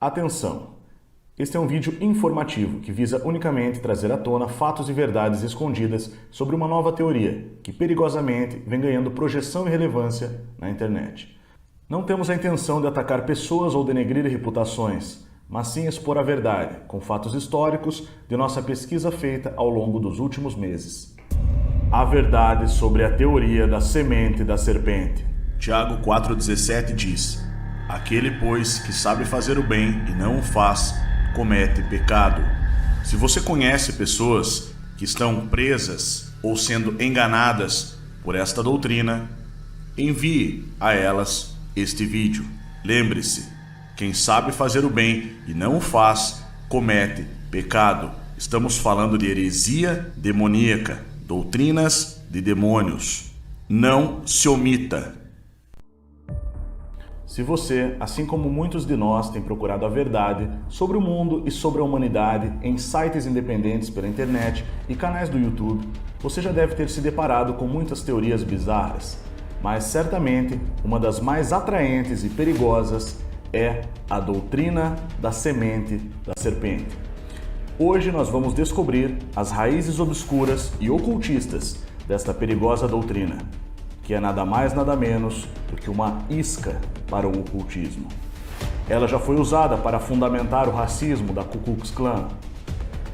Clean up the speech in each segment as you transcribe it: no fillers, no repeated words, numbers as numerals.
Atenção! Este é um vídeo informativo que visa unicamente trazer à tona fatos e verdades escondidas sobre uma nova teoria que perigosamente vem ganhando projeção e relevância na internet. Não temos a intenção de atacar pessoas ou denegrir reputações, mas sim expor a verdade, com fatos históricos de nossa pesquisa feita ao longo dos últimos meses. A verdade sobre a teoria da semente da serpente. Tiago 4,17 diz: Aquele, pois, que sabe fazer o bem e não o faz, comete pecado. Se você conhece pessoas que estão presas ou sendo enganadas por esta doutrina, envie a elas este vídeo. Lembre-se, quem sabe fazer o bem e não o faz, comete pecado. Estamos falando de heresia demoníaca, doutrinas de demônios. Não se omita. Se você, assim como muitos de nós, tem procurado a verdade sobre o mundo e sobre a humanidade em sites independentes pela internet e canais do YouTube, você já deve ter se deparado com muitas teorias bizarras. Mas certamente, uma das mais atraentes e perigosas é a doutrina da semente da serpente. Hoje nós vamos descobrir as raízes obscuras e ocultistas desta perigosa doutrina, que é nada mais nada menos do que uma isca para o ocultismo. Ela já foi usada para fundamentar o racismo da Ku Klux Klan,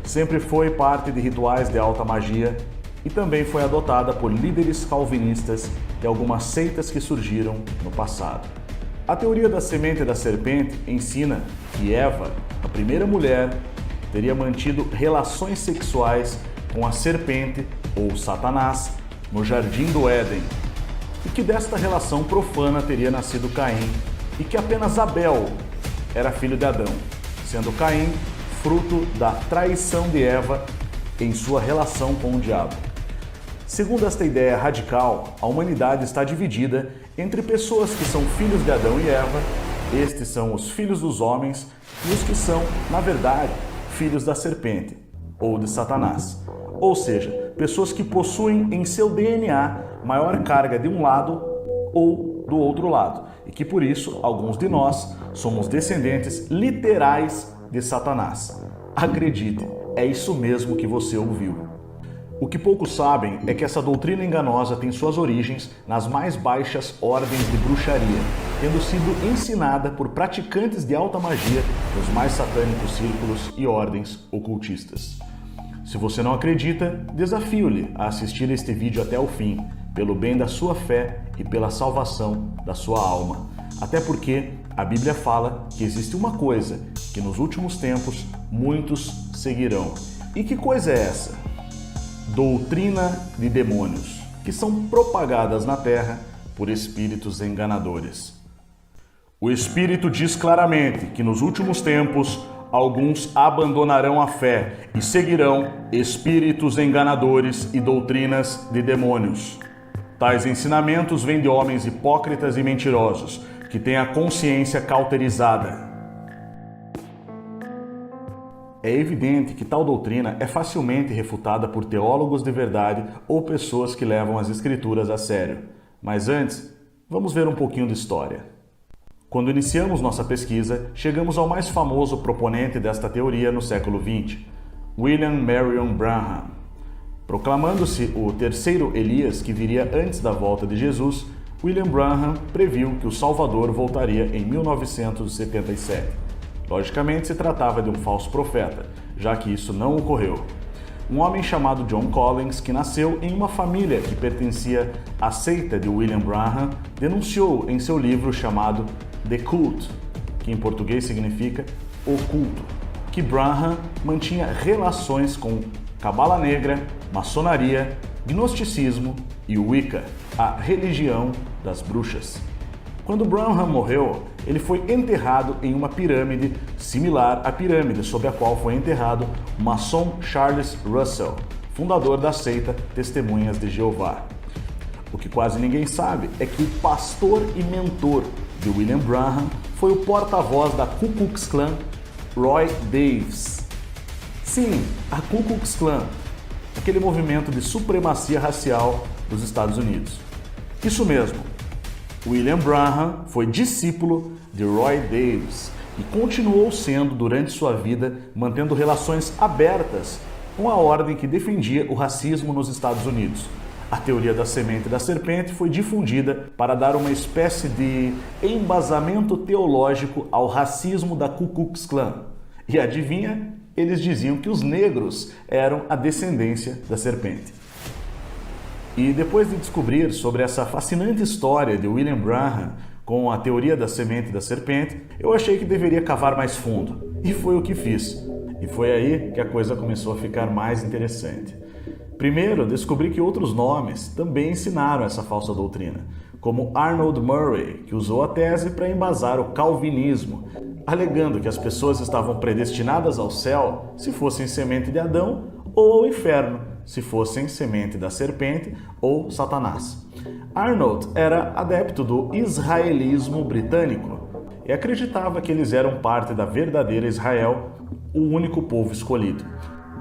sempre foi parte de rituais de alta magia e também foi adotada por líderes calvinistas de algumas seitas que surgiram no passado. A teoria da semente da serpente ensina que Eva, a primeira mulher, teria mantido relações sexuais com a serpente ou Satanás no jardim do Éden, e que desta relação profana teria nascido Caim, e que apenas Abel era filho de Adão, sendo Caim fruto da traição de Eva em sua relação com o diabo. Segundo esta ideia radical, a humanidade está dividida entre pessoas que são filhos de Adão e Eva, estes são os filhos dos homens, e os que são, na verdade, filhos da serpente, ou de Satanás. Ou seja, pessoas que possuem em seu DNA maior carga de um lado ou do outro lado, e que por isso, alguns de nós, somos descendentes literais de Satanás. Acredite, é isso mesmo que você ouviu. O que poucos sabem é que essa doutrina enganosa tem suas origens nas mais baixas ordens de bruxaria, tendo sido ensinada por praticantes de alta magia nos mais satânicos círculos e ordens ocultistas. Se você não acredita, desafio-lhe a assistir este vídeo até o fim, pelo bem da sua fé e pela salvação da sua alma. Até porque a Bíblia fala que existe uma coisa que nos últimos tempos muitos seguirão. E que coisa é essa? Doutrina de demônios, que são propagadas na terra por espíritos enganadores. O Espírito diz claramente que nos últimos tempos alguns abandonarão a fé e seguirão espíritos enganadores e doutrinas de demônios. Tais ensinamentos vêm de homens hipócritas e mentirosos, que têm a consciência cauterizada. É evidente que tal doutrina é facilmente refutada por teólogos de verdade ou pessoas que levam as escrituras a sério. Mas antes, vamos ver um pouquinho de história. Quando iniciamos nossa pesquisa, chegamos ao mais famoso proponente desta teoria no século XX, William Marion Branham. Proclamando-se o terceiro Elias que viria antes da volta de Jesus, William Branham previu que o Salvador voltaria em 1977. Logicamente, se tratava de um falso profeta, já que isso não ocorreu. Um homem chamado John Collins, que nasceu em uma família que pertencia à seita de William Branham, denunciou em seu livro chamado The Cult, que em português significa oculto, que Branham mantinha relações com Cabala Negra, maçonaria, gnosticismo e Wicca, a religião das bruxas. Quando Branham morreu, ele foi enterrado em uma pirâmide similar à pirâmide sobre a qual foi enterrado o maçom Charles Russell, fundador da seita Testemunhas de Jeová. O que quase ninguém sabe é que o pastor e mentor de William Branham foi o porta-voz da Ku Klux Klan, Roy Davis. Sim, a Ku Klux Klan, aquele movimento de supremacia racial dos Estados Unidos. Isso mesmo, William Branham foi discípulo de Roy Davis, e continuou sendo durante sua vida, mantendo relações abertas com a ordem que defendia o racismo nos Estados Unidos. A teoria da semente da serpente foi difundida para dar uma espécie de embasamento teológico ao racismo da Ku Klux Klan. E adivinha? Eles diziam que os negros eram a descendência da serpente. E depois de descobrir sobre essa fascinante história de William Branham com a teoria da semente da serpente, eu achei que deveria cavar mais fundo. E foi o que fiz. E foi aí que a coisa começou a ficar mais interessante. Primeiro, descobri que outros nomes também ensinaram essa falsa doutrina, como Arnold Murray, que usou a tese para embasar o calvinismo, alegando que as pessoas estavam predestinadas ao céu se fossem semente de Adão, ou ao inferno se fossem semente da serpente ou Satanás. Arnold era adepto do israelismo britânico e acreditava que eles eram parte da verdadeira Israel, o único povo escolhido.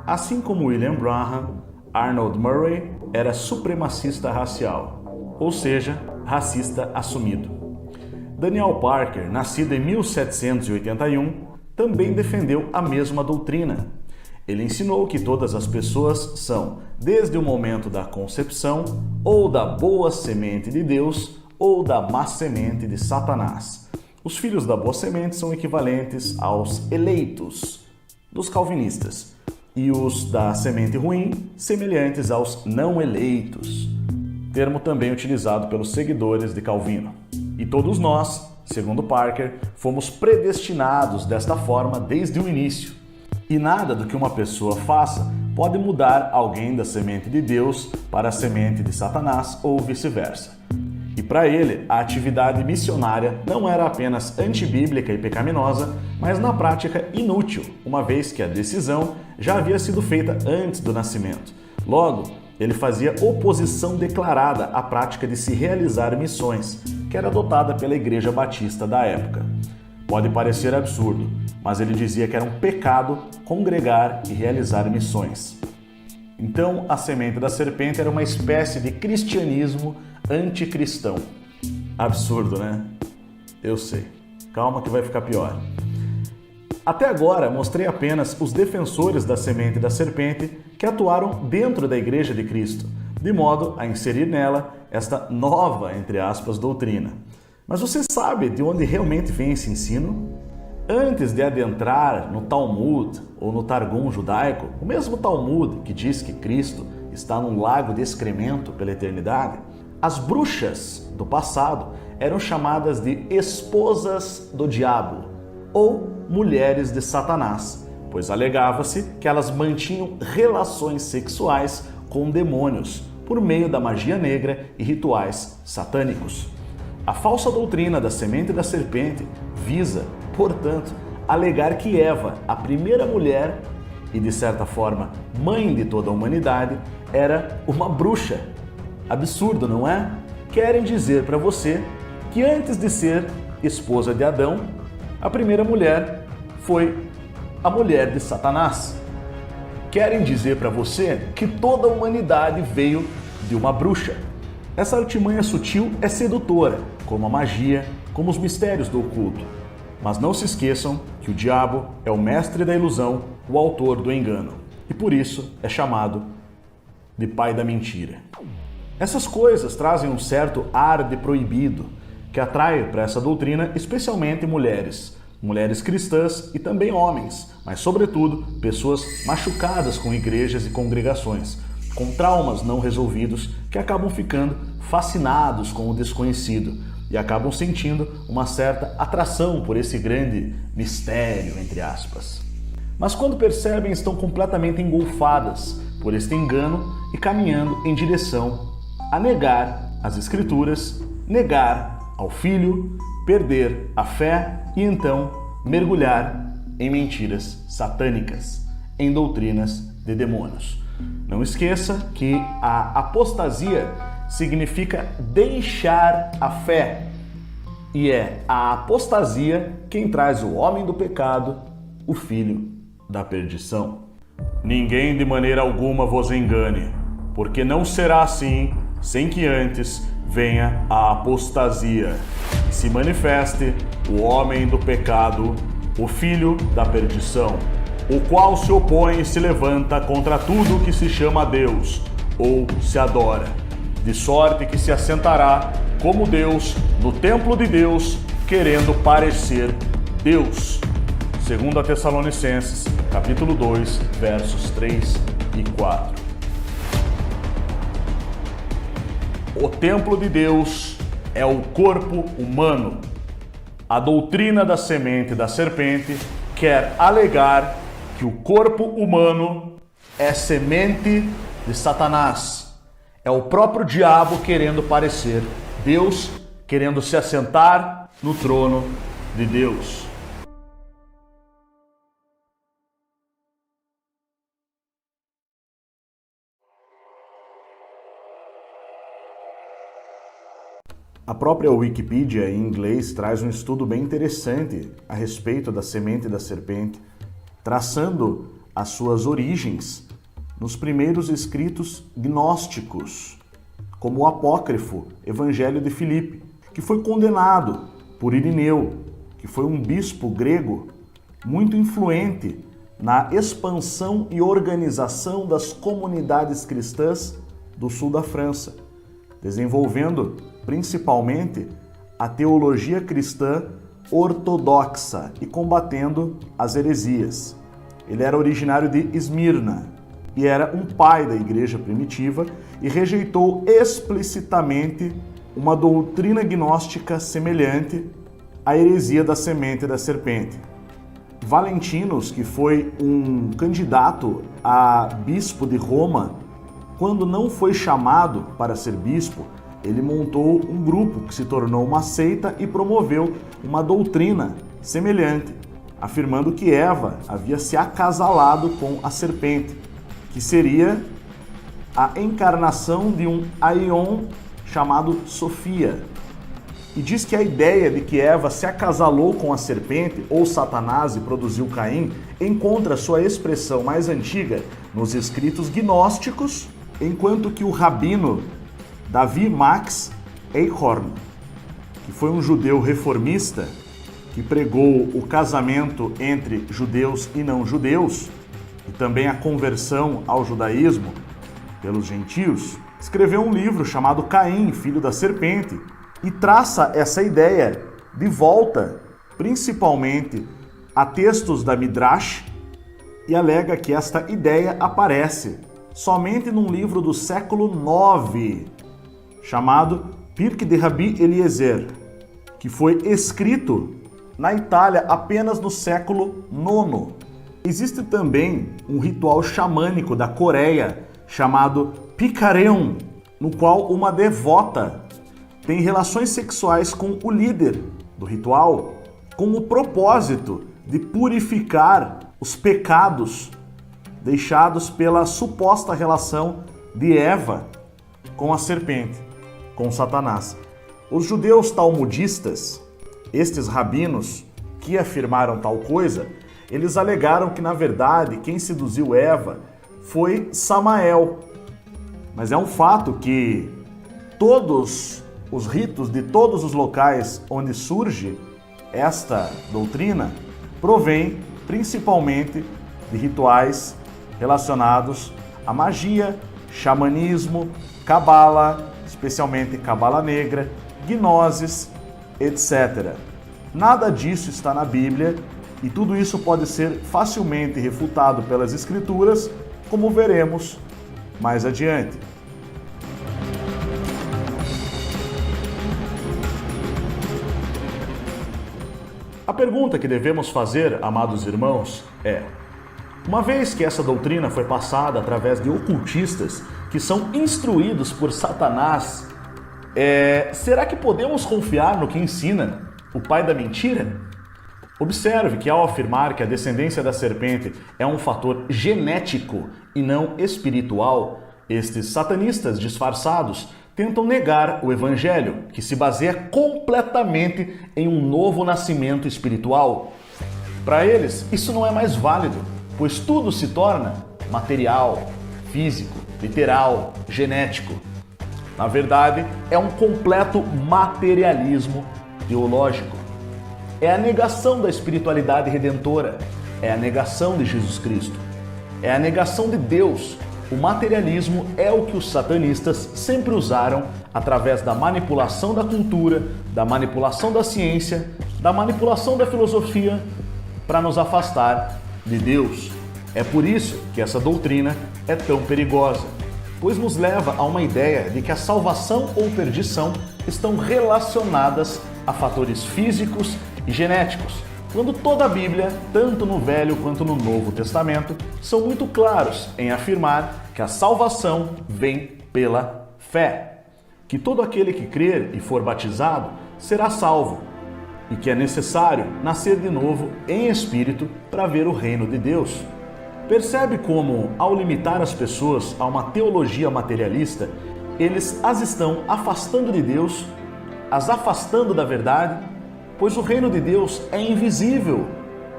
Assim como William Branham, Arnold Murray era supremacista racial, ou seja, racista assumido. Daniel Parker, nascido em 1781, também defendeu a mesma doutrina. Ele ensinou que todas as pessoas são, desde o momento da concepção, ou da boa semente de Deus, ou da má semente de Satanás. Os filhos da boa semente são equivalentes aos eleitos dos calvinistas, e os da semente ruim, semelhantes aos não eleitos, termo também utilizado pelos seguidores de Calvino. E todos nós, segundo Parker, fomos predestinados desta forma desde o início. E nada do que uma pessoa faça pode mudar alguém da semente de Deus para a semente de Satanás ou vice-versa. E para ele, a atividade missionária não era apenas antibíblica e pecaminosa, mas na prática inútil, uma vez que a decisão já havia sido feita antes do nascimento. Logo, ele fazia oposição declarada à prática de se realizar missões, que era adotada pela Igreja Batista da época. Pode parecer absurdo, mas ele dizia que era um pecado congregar e realizar missões. Então, a semente da serpente era uma espécie de cristianismo anticristão. Absurdo, né? Eu sei. Calma que vai ficar pior. Até agora, mostrei apenas os defensores da semente da serpente que atuaram dentro da Igreja de Cristo, de modo a inserir nela esta nova, entre aspas, doutrina. Mas você sabe de onde realmente vem esse ensino? Antes de adentrar no Talmud ou no Targum judaico, o mesmo Talmud que diz que Cristo está num lago de excremento pela eternidade, as bruxas do passado eram chamadas de esposas do diabo ou mulheres de Satanás, pois alegava-se que elas mantinham relações sexuais com demônios por meio da magia negra e rituais satânicos. A falsa doutrina da semente da serpente visa, portanto, alegar que Eva, a primeira mulher e, de certa forma, mãe de toda a humanidade, era uma bruxa. Absurdo, não é? Querem dizer para você que antes de ser esposa de Adão, a primeira mulher foi a mulher de Satanás. Querem dizer para você que toda a humanidade veio de uma bruxa. Essa artimanha sutil é sedutora, como a magia, como os mistérios do oculto. Mas não se esqueçam que o diabo é o mestre da ilusão, o autor do engano. E por isso é chamado de pai da mentira. Essas coisas trazem um certo ar de proibido, que atrai para essa doutrina especialmente mulheres cristãs e também homens, mas sobretudo pessoas machucadas com igrejas e congregações, com traumas não resolvidos que acabam ficando fascinados com o desconhecido e acabam sentindo uma certa atração por esse grande mistério, entre aspas. Mas quando percebem, estão completamente engolfadas por este engano e caminhando em direção a negar as Escrituras, negar ao Filho, perder a fé e então mergulhar em mentiras satânicas, em doutrinas de demônios. Não esqueça que a apostasia significa deixar a fé, e é a apostasia quem traz o homem do pecado, o filho da perdição. Ninguém de maneira alguma vos engane, porque não será assim sem que antes venha a apostasia e se manifeste o homem do pecado, o filho da perdição, o qual se opõe e se levanta contra tudo que se chama Deus ou se adora, de sorte que se assentará como Deus no templo de Deus, querendo parecer Deus. 2 Tessalonicenses, capítulo 2, versos 3 e 4. O templo de Deus é o corpo humano. A doutrina da semente da serpente quer alegar que o corpo humano é semente de Satanás. É o próprio diabo querendo parecer Deus, querendo se assentar no trono de Deus. A própria Wikipedia em inglês traz um estudo bem interessante a respeito da semente da serpente, traçando as suas origens nos primeiros escritos gnósticos, como o apócrifo Evangelho de Filipe, que foi condenado por Irineu, que foi um bispo grego muito influente na expansão e organização das comunidades cristãs do sul da França, desenvolvendo principalmente a teologia cristã ortodoxa e combatendo as heresias. Ele era originário de Esmirna e era um pai da igreja primitiva e rejeitou explicitamente uma doutrina gnóstica semelhante à heresia da semente da serpente. Valentinos, que foi um candidato a bispo de Roma, quando não foi chamado para ser bispo, ele montou um grupo que se tornou uma seita e promoveu uma doutrina semelhante, afirmando que Eva havia se acasalado com a serpente, que seria a encarnação de um aion chamado Sofia. E diz que a ideia de que Eva se acasalou com a serpente, ou Satanás, e produziu Caim, encontra sua expressão mais antiga nos escritos gnósticos, enquanto que o rabino Davi Max Eichhorn, que foi um judeu reformista que pregou o casamento entre judeus e não judeus, e também a conversão ao judaísmo pelos gentios, escreveu um livro chamado Caim, Filho da Serpente, e traça essa ideia de volta, principalmente a textos da Midrash, e alega que esta ideia aparece somente num livro do século IX, chamado Pirkei de Rabi Eliezer, que foi escrito na Itália apenas no século IX. Existe também um ritual xamânico da Coreia chamado Picareon, no qual uma devota tem relações sexuais com o líder do ritual, com o propósito de purificar os pecados deixados pela suposta relação de Eva com a serpente, com Satanás. Os judeus talmudistas, estes rabinos que afirmaram tal coisa, eles alegaram que, na verdade, quem seduziu Eva foi Samael. Mas é um fato que todos os ritos de todos os locais onde surge esta doutrina provém principalmente de rituais relacionados à magia, xamanismo, cabala, especialmente cabala negra, gnoses, etc. Nada disso está na Bíblia e tudo isso pode ser facilmente refutado pelas Escrituras, como veremos mais adiante. A pergunta que devemos fazer, amados irmãos, é: uma vez que essa doutrina foi passada através de ocultistas que são instruídos por Satanás, será que podemos confiar no que ensina o pai da mentira? Observe que ao afirmar que a descendência da serpente é um fator genético e não espiritual, estes satanistas disfarçados tentam negar o evangelho, que se baseia completamente em um novo nascimento espiritual. Para eles, isso não é mais válido, pois tudo se torna material, físico, literal, genético. Na verdade, é um completo materialismo teológico. é a negação da espiritualidade redentora, é a negação de Jesus Cristo, é a negação de Deus. O materialismo é o que os satanistas sempre usaram através da manipulação da cultura, da manipulação da ciência, da manipulação da filosofia para nos afastar de Deus. É por isso que essa doutrina é tão perigosa, pois nos leva a uma ideia de que a salvação ou perdição estão relacionadas a fatores físicos e genéticos, quando toda a Bíblia, tanto no Velho quanto no Novo Testamento, são muito claros em afirmar que a salvação vem pela fé, que todo aquele que crer e for batizado será salvo, e que é necessário nascer de novo em espírito para ver o reino de Deus. Percebe como, ao limitar as pessoas a uma teologia materialista, eles as estão afastando de Deus, as afastando da verdade, pois o reino de Deus é invisível,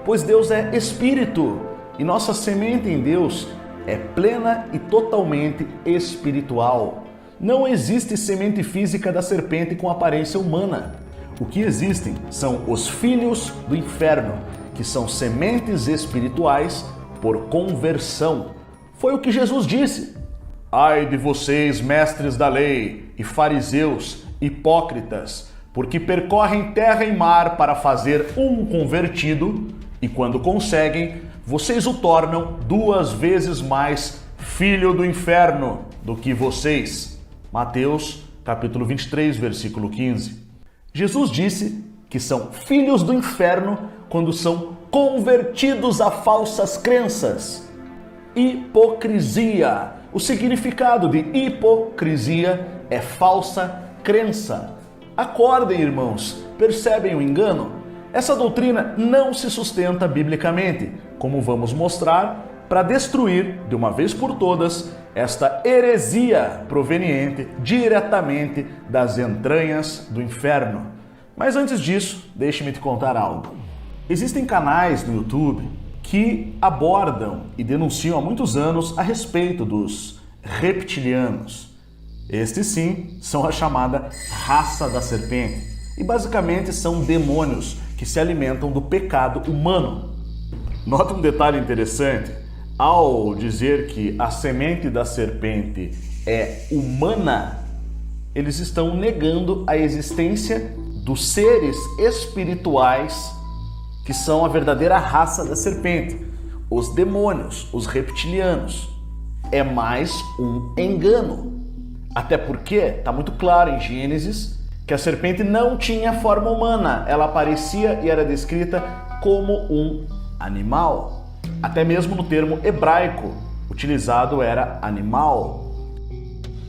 pois Deus é espírito e nossa semente em Deus é plena e totalmente espiritual. Não existe semente física da serpente com aparência humana. O que existem são os filhos do inferno, que são sementes espirituais por conversão. Foi o que Jesus disse. Ai de vocês, mestres da lei e fariseus, hipócritas, porque percorrem terra e mar para fazer um convertido, e quando conseguem, vocês o tornam 2 vezes mais filho do inferno do que vocês. Mateus, capítulo 23, versículo 15. Jesus disse que são filhos do inferno quando são convertidos a falsas crenças. Hipocrisia. O significado de hipocrisia é falsa crença. Acordem, irmãos, percebem o engano? Essa doutrina não se sustenta biblicamente, como vamos mostrar, para destruir, de uma vez por todas, esta heresia proveniente diretamente das entranhas do inferno. Mas antes disso, deixe-me te contar algo. Existem canais no YouTube que abordam e denunciam há muitos anos a respeito dos reptilianos. Estes sim são a chamada raça da serpente e basicamente são demônios que se alimentam do pecado humano. Nota um detalhe interessante: ao dizer que a semente da serpente é humana, eles estão negando a existência dos seres espirituais que são a verdadeira raça da serpente, os demônios, os reptilianos. É mais um engano. Até porque está muito claro em Gênesis que a serpente não tinha forma humana, ela aparecia e era descrita como um animal. Até mesmo no termo hebraico utilizado era animal.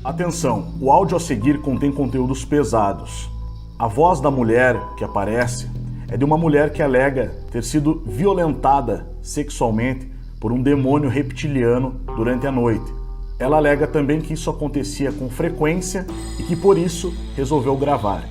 Atenção, o áudio a seguir contém conteúdos pesados. A voz da mulher que aparece é de uma mulher que alega ter sido violentada sexualmente por um demônio reptiliano durante a noite. Ela alega também que isso acontecia com frequência e que por isso resolveu gravar.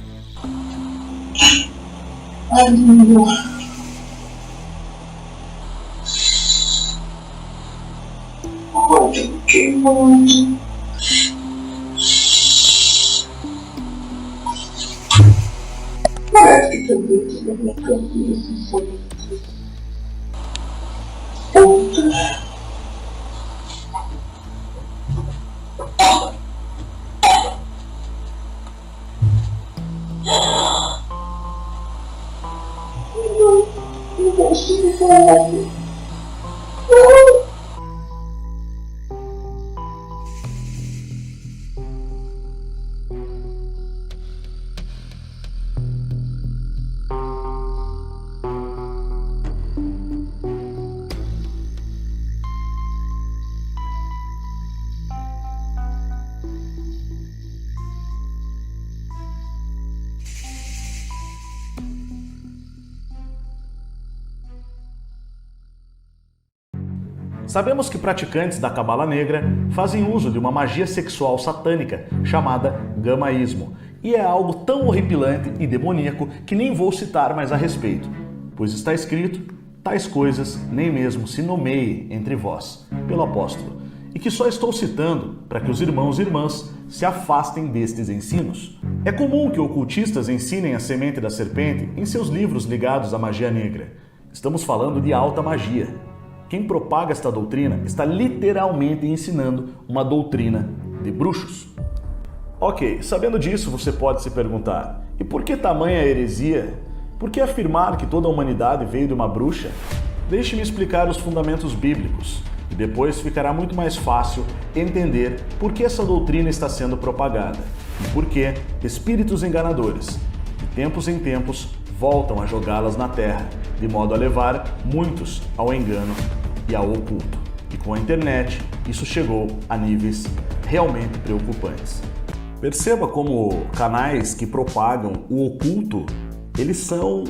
Sabemos que praticantes da Cabala Negra fazem uso de uma magia sexual satânica chamada gamaísmo, e é algo tão horripilante e demoníaco que nem vou citar mais a respeito, pois está escrito: tais coisas nem mesmo se nomeiem entre vós, pelo apóstolo. e que só estou citando para que os irmãos e irmãs se afastem destes ensinos. É comum que ocultistas ensinem a semente da serpente em seus livros ligados à magia negra. Estamos falando de alta magia. Quem propaga esta doutrina está literalmente ensinando uma doutrina de bruxos. Ok, sabendo disso, você pode se perguntar: e por que tamanha heresia? Por que afirmar que toda a humanidade veio de uma bruxa? Deixe-me explicar os fundamentos bíblicos, e depois ficará muito mais fácil entender por que essa doutrina está sendo propagada e por que espíritos enganadores, de tempos em tempos, voltam a jogá-las na terra, de modo a levar muitos ao engano e ao oculto. E com a internet, isso chegou a níveis realmente preocupantes. Perceba como canais que propagam o oculto, eles são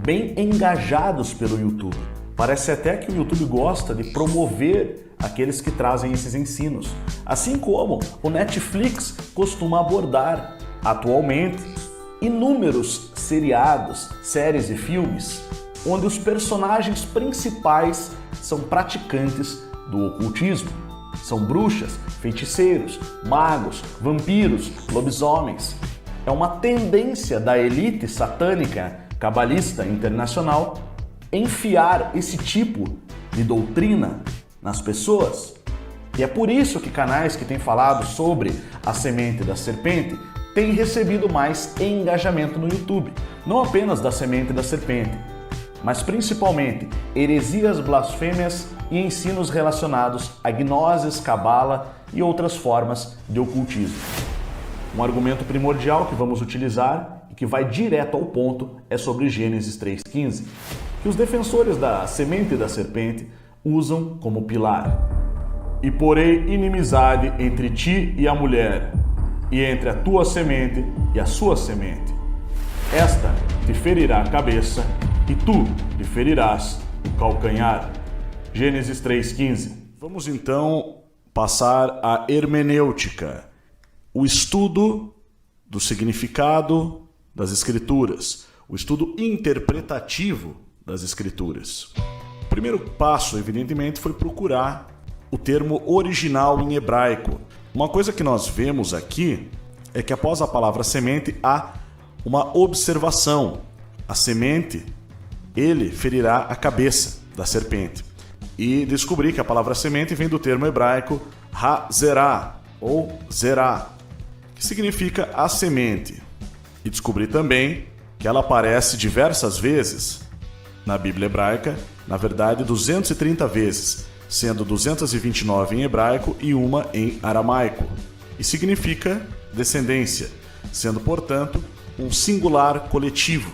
bem engajados pelo YouTube. Parece até que o YouTube gosta de promover aqueles que trazem esses ensinos. Assim como o Netflix costuma abordar atualmente inúmeros seriados, séries e filmes, onde os personagens principais são praticantes do ocultismo. São bruxas, feiticeiros, magos, vampiros, lobisomens. É uma tendência da elite satânica cabalista internacional enfiar esse tipo de doutrina nas pessoas. E é por isso que canais que têm falado sobre a semente da serpente têm recebido mais engajamento no YouTube. Não apenas da semente da serpente, mas principalmente heresias, blasfêmias e ensinos relacionados a gnoses, cabala e outras formas de ocultismo. Um argumento primordial que vamos utilizar e que vai direto ao ponto é sobre Gênesis 3,15, que os defensores da semente da serpente usam como pilar. E porei inimizade entre ti e a mulher, e entre a tua semente e a sua semente. Esta te ferirá a cabeça, e tu lhe ferirás o calcanhar. Gênesis 3,15. Vamos então passar à hermenêutica, o estudo do significado das Escrituras, o estudo interpretativo das Escrituras. O primeiro passo, evidentemente, foi procurar o termo original em hebraico. Uma coisa que nós vemos aqui é que após a palavra semente há uma observação. A semente, ele ferirá a cabeça da serpente. E descobri que a palavra semente vem do termo hebraico ha-zerá, ou zerá, que significa a semente. E descobri também que ela aparece diversas vezes na Bíblia hebraica, na verdade 230 vezes, sendo 229 em hebraico e uma em aramaico. E significa descendência, sendo, portanto, um singular coletivo.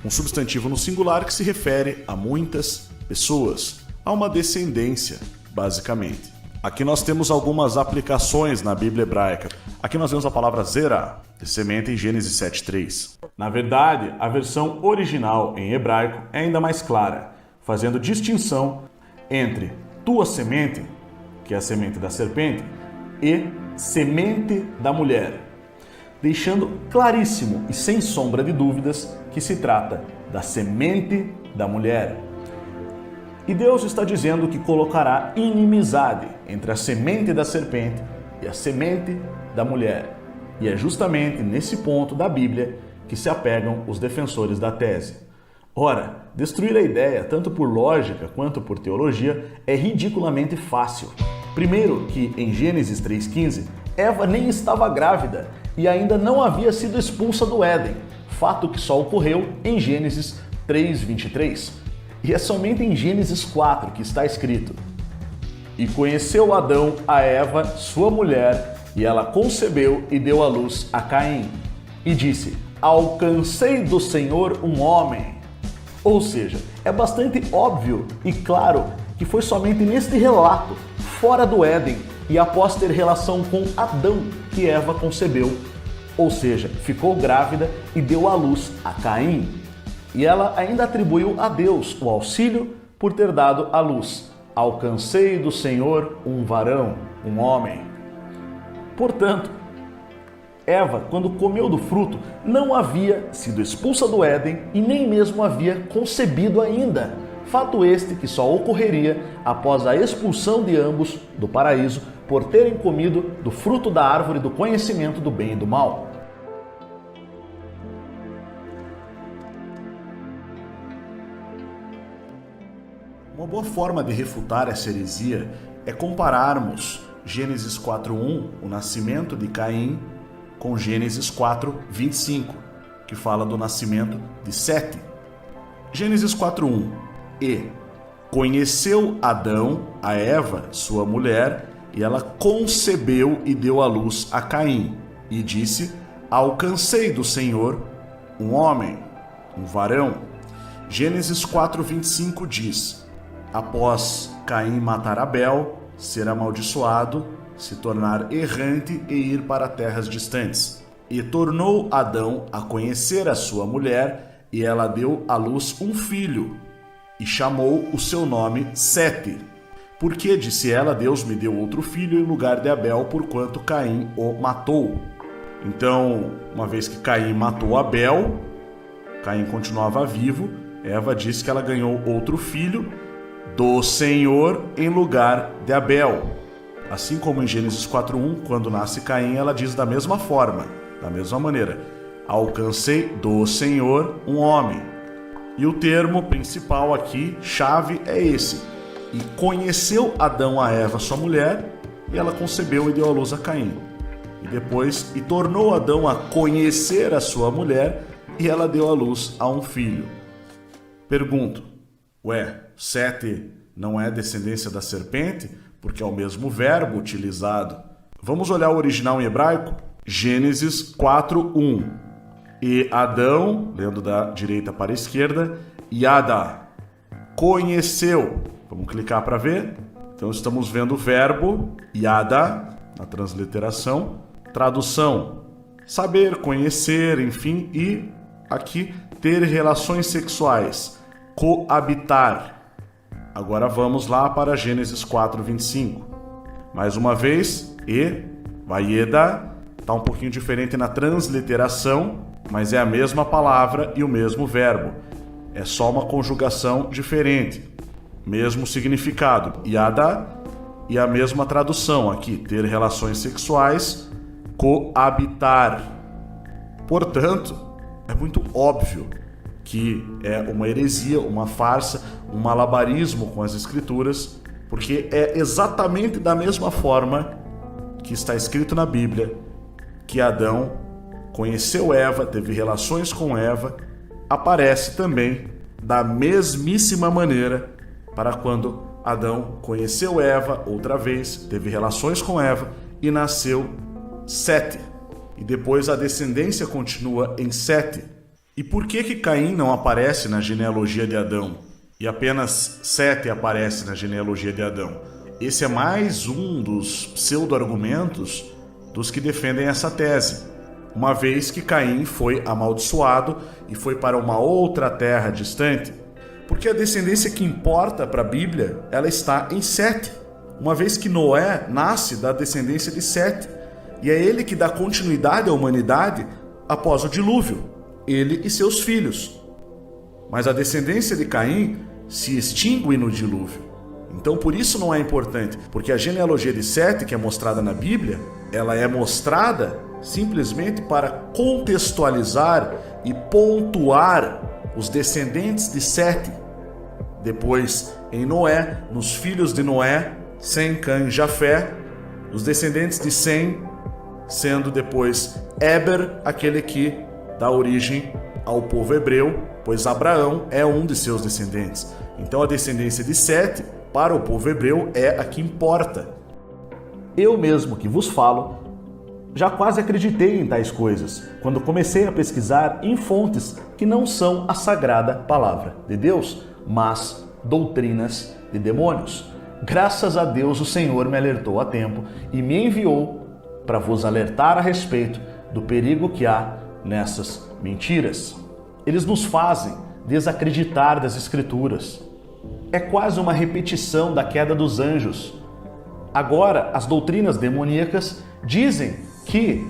Um substantivo no singular que se refere a muitas pessoas, a uma descendência, basicamente. Aqui nós temos algumas aplicações na Bíblia hebraica. Aqui nós vemos a palavra zerá, de semente em Gênesis 7,3. Na verdade, a versão original em hebraico é ainda mais clara, fazendo distinção entre tua semente, que é a semente da serpente, e semente da mulher, deixando claríssimo e sem sombra de dúvidas que se trata da semente da mulher. E Deus está dizendo que colocará inimizade entre a semente da serpente e a semente da mulher. E é justamente nesse ponto da Bíblia que se apegam os defensores da tese. Ora, destruir a ideia, tanto por lógica quanto por teologia, é ridiculamente fácil. Primeiro que, em Gênesis 3,15, Eva nem estava grávida e ainda não havia sido expulsa do Éden, fato que só ocorreu em Gênesis 3,23. E é somente em Gênesis 4 que está escrito: E conheceu Adão a Eva, sua mulher, e ela concebeu e deu à luz a Caim. E disse: Alcancei do Senhor um homem. Ou seja, é bastante óbvio e claro que foi somente neste relato, fora do Éden, e após ter relação com Adão, que Eva concebeu. Ou seja, ficou grávida e deu à luz a Caim. E ela ainda atribuiu a Deus o auxílio por ter dado à luz. Alcancei do Senhor um varão, um homem. Portanto, Eva, quando comeu do fruto, não havia sido expulsa do Éden e nem mesmo havia concebido ainda. fato este que só ocorreria após a expulsão de ambos do paraíso por terem comido do fruto da árvore do conhecimento do bem e do mal. Uma boa forma de refutar essa heresia é compararmos Gênesis 4:1, o nascimento de Caim, com Gênesis 4:25, que fala do nascimento de Sete. Gênesis 4:1: E conheceu Adão a Eva, sua mulher, e ela concebeu e deu à luz a Caim, e disse: Alcancei do Senhor um homem, um varão. Gênesis 4:25 diz: Após Caim matar Abel, ser amaldiçoado, se tornar errante e ir para terras distantes. E tornou Adão a conhecer a sua mulher, e ela deu à luz um filho, e chamou o seu nome Sete. Porque, disse ela, Deus me deu outro filho em lugar de Abel, porquanto Caim o matou. Então, uma vez que Caim matou Abel, Caim continuava vivo, Eva disse que ela ganhou outro filho do Senhor em lugar de Abel. Assim como em Gênesis 4:1, quando nasce Caim, ela diz da mesma forma, da mesma maneira: Alcancei do Senhor um homem. E o termo principal aqui, chave, é esse: e conheceu Adão a Eva, sua mulher, e ela concebeu e deu à luz a Caim. E depois, e tornou Adão a conhecer a sua mulher, e ela deu à luz a um filho. Pergunto: Sete não é descendência da serpente? Porque é o mesmo verbo utilizado. Vamos olhar o original em hebraico? Gênesis 4:1. E Adão, lendo da direita para a esquerda, Yada, conheceu. Vamos clicar para ver. Então estamos vendo o verbo Yada, na transliteração. Tradução: saber, conhecer, enfim, e aqui ter relações sexuais, coabitar. Agora vamos lá para Gênesis 4:25. Mais uma vez, Vaieda, está um pouquinho diferente na transliteração, mas é a mesma palavra e o mesmo verbo. É só uma conjugação diferente. Mesmo significado, Yada, e a mesma tradução aqui, ter relações sexuais, coabitar. Portanto, é muito óbvio que é uma heresia, uma farsa, um malabarismo com as escrituras, porque é exatamente da mesma forma que está escrito na Bíblia que Adão conheceu Eva, teve relações com Eva, aparece também da mesmíssima maneira para quando Adão conheceu Eva outra vez, teve relações com Eva e nasceu Sete. E depois a descendência continua em Sete. E por que Caim não aparece na genealogia de Adão e apenas Sete aparece na genealogia de Adão? Esse é mais um dos pseudo-argumentos dos que defendem essa tese, uma vez que Caim foi amaldiçoado e foi para uma outra terra distante. Porque a descendência que importa para a Bíblia, ela está em Sete, uma vez que Noé nasce da descendência de Sete, e é ele que dá continuidade à humanidade após o dilúvio, ele e seus filhos. Mas a descendência de Caim se extingue no dilúvio. Então por isso não é importante, porque a genealogia de Sete, que é mostrada na Bíblia, ela é mostrada simplesmente para contextualizar e pontuar os descendentes de Sete. Depois, em Noé, nos filhos de Noé, Sem, Cã e Jafé, os descendentes de Sem, sendo depois Éber, aquele que dá origem ao povo hebreu, pois Abraão é um de seus descendentes. Então a descendência de Sete, para o povo hebreu, é a que importa. Eu mesmo que vos falo, já quase acreditei em tais coisas, quando comecei a pesquisar em fontes que não são a sagrada palavra de Deus, mas doutrinas de demônios. Graças a Deus o Senhor me alertou a tempo e me enviou para vos alertar a respeito do perigo que há nessas mentiras. Eles nos fazem desacreditar das Escrituras. É quase uma repetição da queda dos anjos. Agora, as doutrinas demoníacas dizem que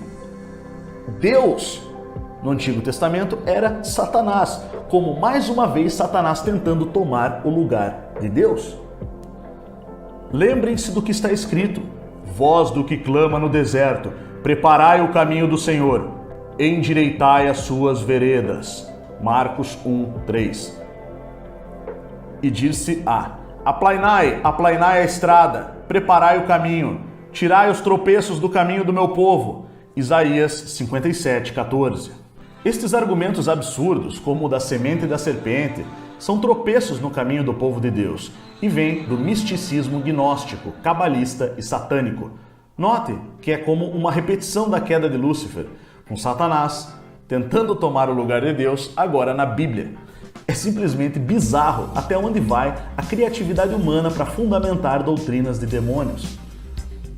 Deus no Antigo Testamento era Satanás, como mais uma vez Satanás tentando tomar o lugar de Deus. Lembrem-se do que está escrito: voz do que clama no deserto, preparai o caminho do Senhor, endireitai as suas veredas. Marcos 1:3. E disse aplainai a estrada, preparai o caminho, tirai os tropeços do caminho do meu povo. Isaías 57:14. Estes argumentos absurdos, como o da semente da serpente, são tropeços no caminho do povo de Deus e vêm do misticismo gnóstico, cabalista e satânico. Note que é como uma repetição da queda de Lúcifer, com Satanás tentando tomar o lugar de Deus agora na Bíblia. É simplesmente bizarro até onde vai a criatividade humana para fundamentar doutrinas de demônios.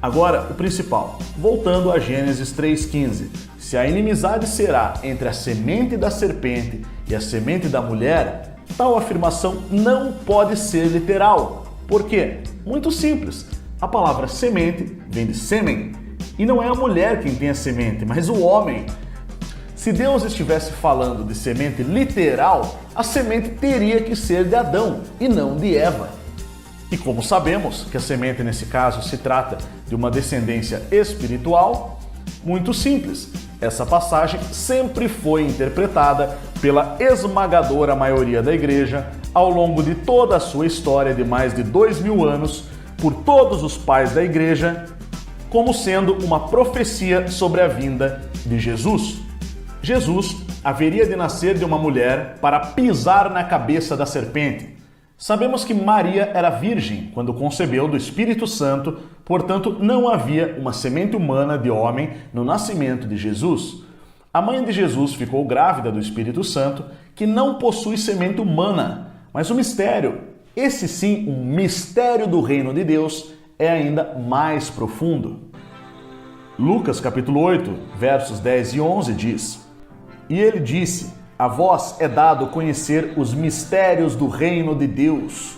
Agora, o principal, voltando a Gênesis 3,15. Se a inimizade será entre a semente da serpente e a semente da mulher, tal afirmação não pode ser literal. Por quê? Muito simples. A palavra semente vem de sêmen, e não é a mulher quem tem a semente, mas o homem. Se Deus estivesse falando de semente literal, a semente teria que ser de Adão e não de Eva. E como sabemos que a semente nesse caso se trata de uma descendência espiritual, muito simples. Essa passagem sempre foi interpretada pela esmagadora maioria da igreja ao longo de toda a sua história de mais de 2000 anos, por todos os pais da igreja, como sendo uma profecia sobre a vinda de Jesus. Jesus haveria de nascer de uma mulher para pisar na cabeça da serpente. Sabemos que Maria era virgem quando concebeu do Espírito Santo, portanto não havia uma semente humana de homem no nascimento de Jesus. A mãe de Jesus ficou grávida do Espírito Santo, que não possui semente humana, mas o mistério, esse sim, um mistério do reino de Deus, é ainda mais profundo. Lucas capítulo 8, versos 10 e 11 diz: E ele disse: A vós é dado conhecer os mistérios do reino de Deus,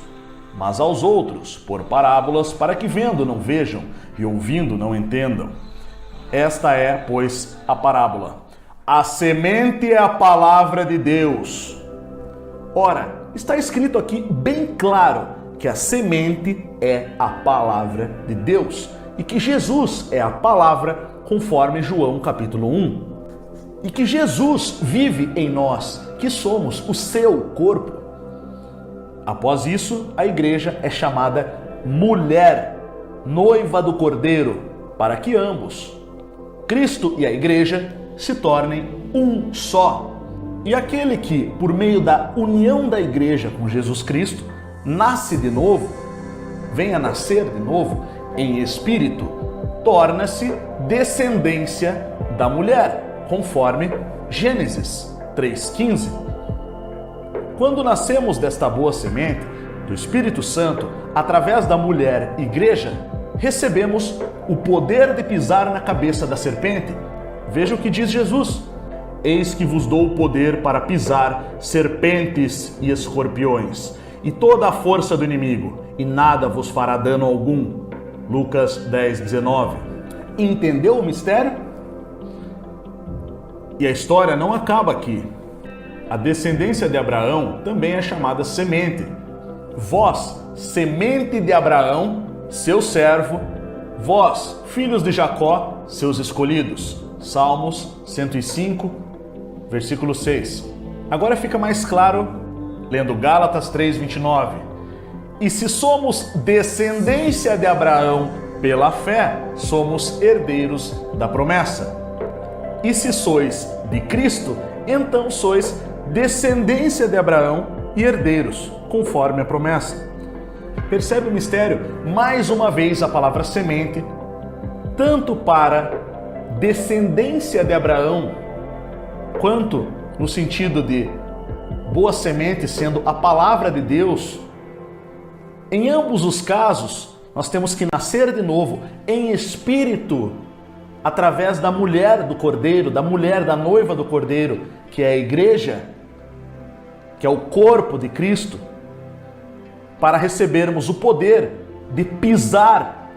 mas aos outros por parábolas, para que vendo não vejam e ouvindo não entendam. Esta é, pois, a parábola. A semente é a palavra de Deus. Ora, está escrito aqui bem claro que a semente é a palavra de Deus e que Jesus é a palavra, conforme João capítulo 1. E que Jesus vive em nós, que somos o seu corpo. Após isso, a igreja é chamada mulher, noiva do Cordeiro, para que ambos, Cristo e a igreja, se tornem um só. E aquele que, por meio da união da igreja com Jesus Cristo, nasce de novo, vem a nascer de novo em espírito, torna-se descendência da mulher, conforme Gênesis 3,15. Quando nascemos desta boa semente, do Espírito Santo, através da mulher igreja, recebemos o poder de pisar na cabeça da serpente. Veja o que diz Jesus: Eis que vos dou o poder para pisar serpentes e escorpiões, e toda a força do inimigo, e nada vos fará dano algum. Lucas 10:19. Entendeu o mistério? E a história não acaba aqui. A descendência de Abraão também é chamada semente. Vós, semente de Abraão, seu servo, vós, filhos de Jacó, seus escolhidos. Salmos 105, versículo 6. Agora fica mais claro lendo Gálatas 3:29. E se somos descendência de Abraão pela fé, somos herdeiros da promessa. E se sois de Cristo, então sois descendência de Abraão e herdeiros, conforme a promessa. Percebe o mistério? Mais uma vez a palavra semente, tanto para descendência de Abraão, quanto no sentido de boa semente sendo a palavra de Deus. Em ambos os casos, nós temos que nascer de novo em espírito, através da mulher do Cordeiro, da mulher da noiva do Cordeiro, que é a igreja, que é o corpo de Cristo, para recebermos o poder de pisar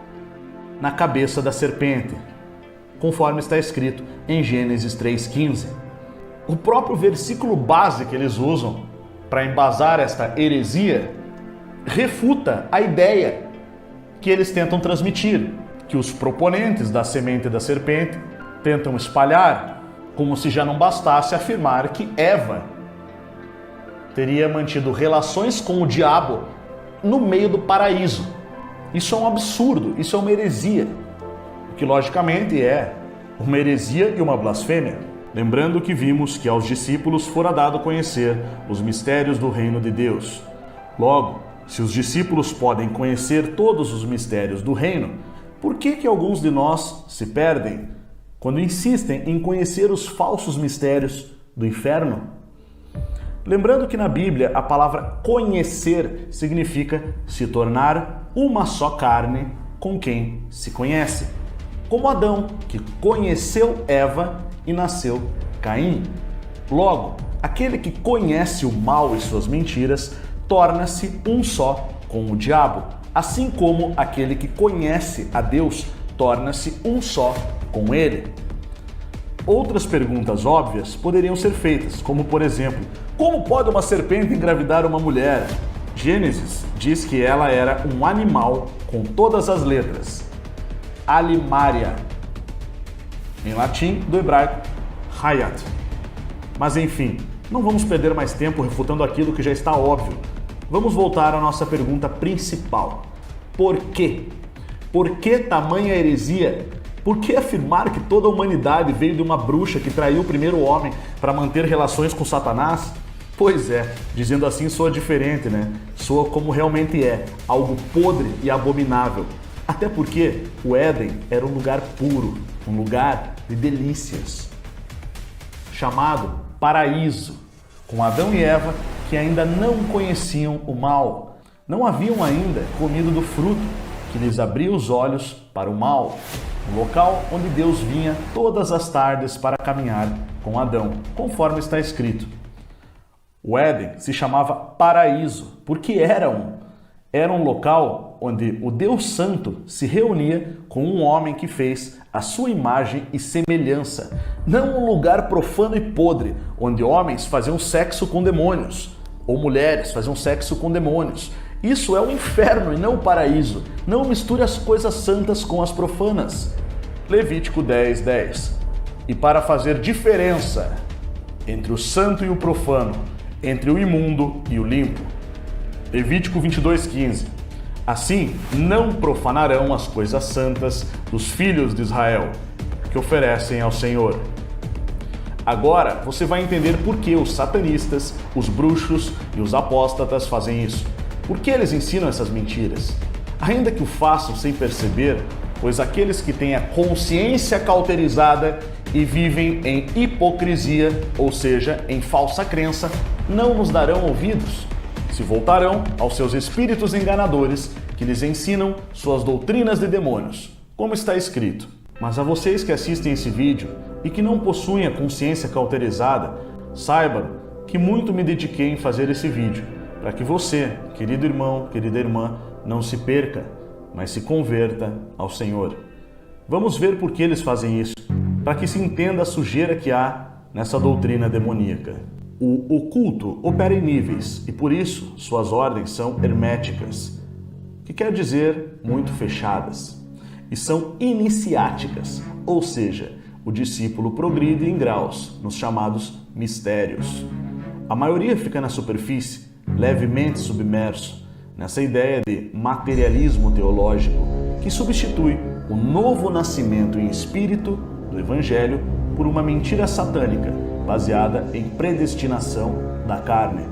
na cabeça da serpente, conforme está escrito em Gênesis 3,15. O próprio versículo base que eles usam para embasar esta heresia refuta a ideia que eles tentam transmitir, que os proponentes da semente da serpente tentam espalhar, como se já não bastasse afirmar que Eva teria mantido relações com o diabo no meio do paraíso. Isso é um absurdo, isso é uma heresia, o que logicamente é uma heresia e uma blasfêmia. Lembrando que vimos que aos discípulos fora dado conhecer os mistérios do reino de Deus. Logo, se os discípulos podem conhecer todos os mistérios do reino, por que alguns de nós se perdem quando insistem em conhecer os falsos mistérios do inferno? Lembrando que na Bíblia a palavra conhecer significa se tornar uma só carne com quem se conhece. Como Adão, que conheceu Eva e nasceu Caim. Logo, aquele que conhece o mal e suas mentiras torna-se um só com o diabo, assim como aquele que conhece a Deus torna-se um só com ele. Outras perguntas óbvias poderiam ser feitas, como por exemplo, como pode uma serpente engravidar uma mulher? Gênesis diz que ela era um animal com todas as letras. Alimária, em latim, do hebraico hayat. Mas enfim, não vamos perder mais tempo refutando aquilo que já está óbvio. Vamos voltar à nossa pergunta principal. Por quê? Por que tamanha heresia? Por que afirmar que toda a humanidade veio de uma bruxa que traiu o primeiro homem para manter relações com Satanás? Pois é, dizendo assim soa diferente, né? Soa como realmente é, algo podre e abominável. Até porque o Éden era um lugar puro, um lugar de delícias, chamado paraíso, com Adão e Eva que ainda não conheciam o mal, não haviam ainda comido do fruto que lhes abria os olhos para o mal, um local onde Deus vinha todas as tardes para caminhar com Adão, conforme está escrito. O Éden se chamava paraíso, porque era um local onde o Deus Santo se reunia com um homem que fez a sua imagem e semelhança, não um lugar profano e podre, onde homens faziam sexo com demônios, ou mulheres faziam sexo com demônios. Isso é o inferno e não o paraíso. Não misture as coisas santas com as profanas. Levítico 10:10. E para fazer diferença entre o santo e o profano, entre o imundo e o limpo. Levítico 22:15. Assim, não profanarão as coisas santas dos filhos de Israel, que oferecem ao Senhor. Agora você vai entender por que os satanistas, os bruxos e os apóstatas fazem isso. Por que eles ensinam essas mentiras? Ainda que o façam sem perceber, pois aqueles que têm a consciência cauterizada e vivem em hipocrisia, ou seja, em falsa crença, não nos darão ouvidos. Se voltarão aos seus espíritos enganadores que lhes ensinam suas doutrinas de demônios, como está escrito. Mas a vocês que assistem esse vídeo e que não possuem a consciência cauterizada, saibam que muito me dediquei em fazer esse vídeo, para que você, querido irmão, querida irmã, não se perca, mas se converta ao Senhor. Vamos ver por que eles fazem isso, para que se entenda a sujeira que há nessa doutrina demoníaca. O oculto opera em níveis e por isso suas ordens são herméticas, que quer dizer muito fechadas, e são iniciáticas, ou seja, o discípulo progride em graus, nos chamados mistérios. A maioria fica na superfície, levemente submerso, nessa ideia de materialismo teológico, que substitui o novo nascimento em espírito do Evangelho por uma mentira satânica, baseada em predestinação da carne.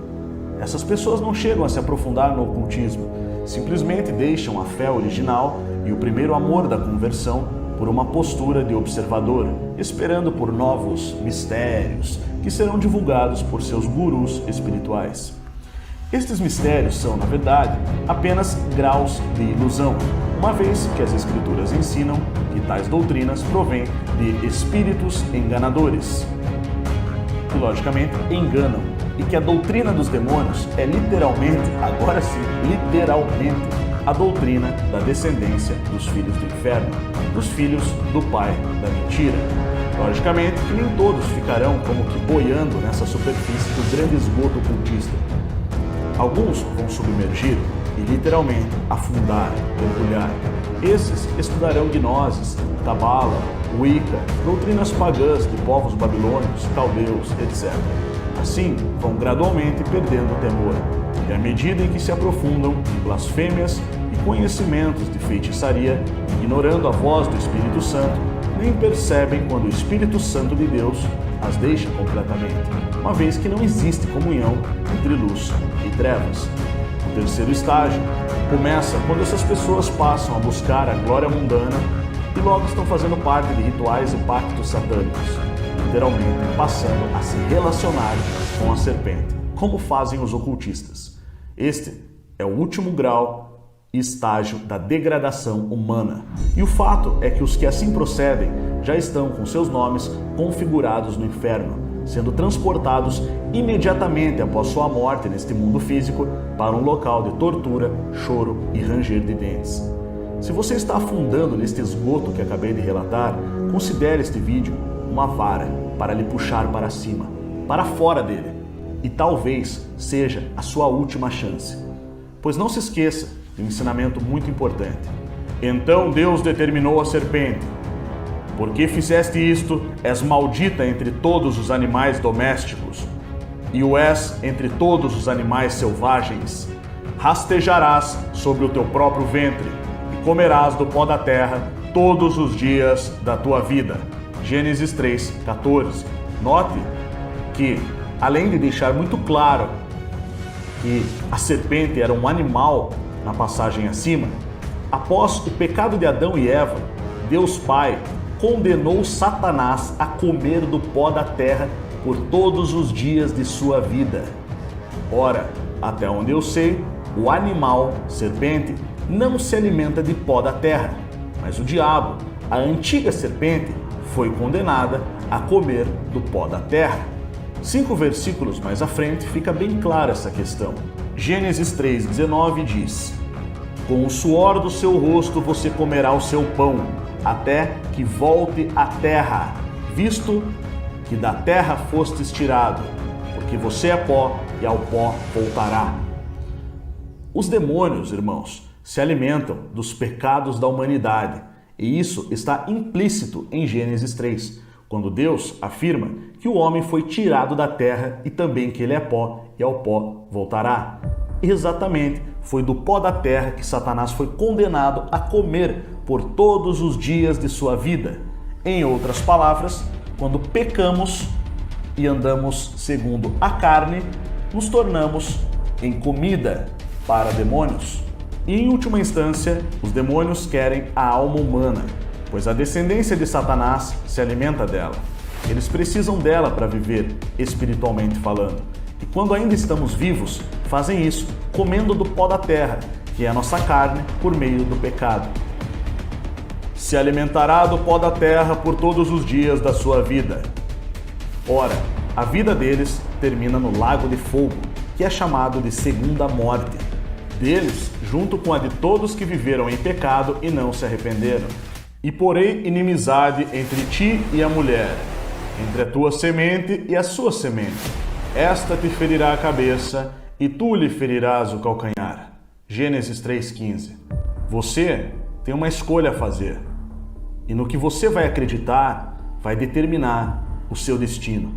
Essas pessoas não chegam a se aprofundar no ocultismo, simplesmente deixam a fé original e o primeiro amor da conversão por uma postura de observador, esperando por novos mistérios que serão divulgados por seus gurus espirituais. Estes mistérios são, na verdade, apenas graus de ilusão, uma vez que as Escrituras ensinam que tais doutrinas provêm de espíritos enganadores, que logicamente enganam, e que a doutrina dos demônios é literalmente, agora sim, literalmente, a doutrina da descendência dos filhos do inferno, dos filhos do pai da mentira. Logicamente que nem todos ficarão como que boiando nessa superfície do grande esgoto ocultista. Alguns vão submergir e literalmente afundar, mergulhar. Esses estudarão gnoses, cabala, wicca, doutrinas pagãs de povos babilônios, caldeus, etc. Assim, vão gradualmente perdendo o temor, e à medida em que se aprofundam em blasfêmias e conhecimentos de feitiçaria, ignorando a voz do Espírito Santo, nem percebem quando o Espírito Santo de Deus as deixa completamente, uma vez que não existe comunhão entre luz e trevas. O terceiro estágio começa quando essas pessoas passam a buscar a glória mundana e logo estão fazendo parte de rituais e pactos satânicos, literalmente passando a se relacionar com a serpente, como fazem os ocultistas. Este é o último grau e estágio da degradação humana. E o fato é que os que assim procedem já estão com seus nomes configurados no inferno, sendo transportados imediatamente após sua morte neste mundo físico para um local de tortura, choro e ranger de dentes. Se você está afundando neste esgoto que acabei de relatar, considere este vídeo uma vara para lhe puxar para cima, para fora dele, e talvez seja a sua última chance. Pois não se esqueça de um ensinamento muito importante. Então Deus determinou a serpente: porque fizeste isto, és maldita entre todos os animais domésticos, e o és entre todos os animais selvagens. Rastejarás sobre o teu próprio ventre, e comerás do pó da terra todos os dias da tua vida. Gênesis 3:14. Note que, além de deixar muito claro que a serpente era um animal na passagem acima, após o pecado de Adão e Eva, Deus Pai condenou Satanás a comer do pó da terra por todos os dias de sua vida. Ora, até onde eu sei, o animal, serpente, não se alimenta de pó da terra, mas o diabo, a antiga serpente, foi condenada a comer do pó da terra. 5 versículos mais à frente fica bem clara essa questão. Gênesis 3:19 diz: com o suor do seu rosto você comerá o seu pão, até que volte à terra, visto que da terra fostes tirado, porque você é pó e ao pó voltará. Os demônios, irmãos, se alimentam dos pecados da humanidade, e isso está implícito em Gênesis 3, quando Deus afirma que o homem foi tirado da terra e também que ele é pó e ao pó voltará. Exatamente, foi do pó da terra que Satanás foi condenado a comer por todos os dias de sua vida. Em outras palavras, quando pecamos e andamos segundo a carne, nos tornamos em comida para demônios. E em última instância, os demônios querem a alma humana, pois a descendência de Satanás se alimenta dela. Eles precisam dela para viver, espiritualmente falando. E quando ainda estamos vivos, fazem isso comendo do pó da terra, que é a nossa carne, por meio do pecado. Se alimentará do pó da terra por todos os dias da sua vida. Ora, a vida deles termina no lago de fogo, que é chamado de segunda morte. Deles, junto com a de todos que viveram em pecado e não se arrependeram. E porei inimizade entre ti e a mulher, entre a tua semente e a sua semente. Esta te ferirá a cabeça e tu lhe ferirás o calcanhar. Gênesis 3:15. Você tem uma escolha a fazer. E no que você vai acreditar, vai determinar o seu destino.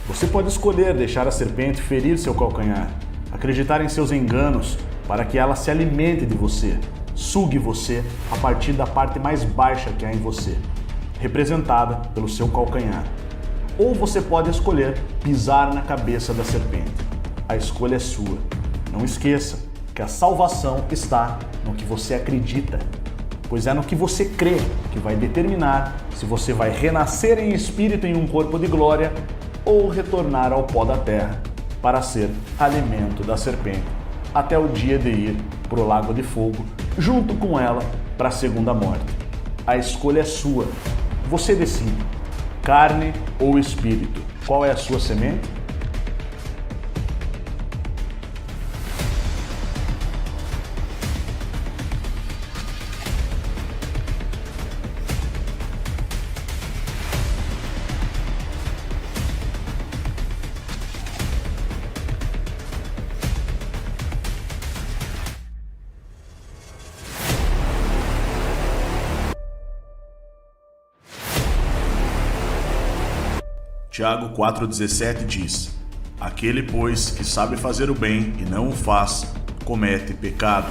Você pode escolher deixar a serpente ferir seu calcanhar, acreditar em seus enganos para que ela se alimente de você, sugue você a partir da parte mais baixa que há em você, representada pelo seu calcanhar. Ou você pode escolher pisar na cabeça da serpente. A escolha é sua. Não esqueça que a salvação está no que você acredita, pois é no que você crê que vai determinar se você vai renascer em espírito em um corpo de glória ou retornar ao pó da terra para ser alimento da serpente, até o dia de ir para o lago de fogo, junto com ela para a segunda morte. A escolha é sua. Você decide. Carne ou espírito? Qual é a sua semente? Tiago 4,17 diz: aquele, pois, que sabe fazer o bem e não o faz, comete pecado.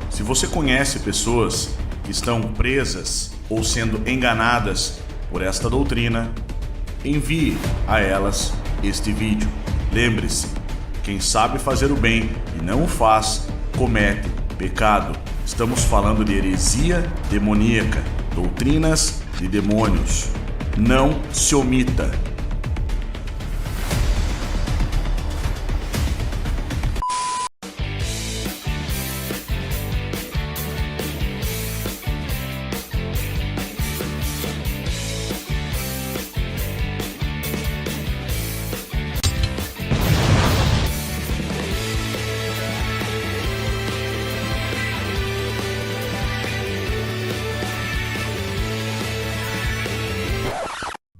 Se você conhece pessoas que estão presas ou sendo enganadas por esta doutrina, envie a elas este vídeo. Lembre-se, quem sabe fazer o bem e não o faz, comete pecado. Estamos falando de heresia demoníaca, doutrinas de demônios. Não se omita.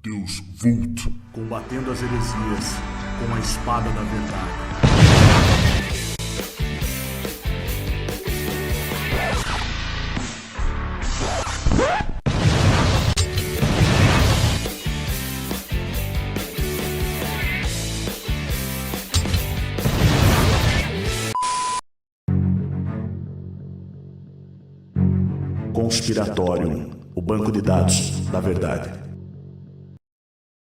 Deus vulto, Combatendo as heresias com a espada da verdade. Conspiratório, o banco de dados da verdade.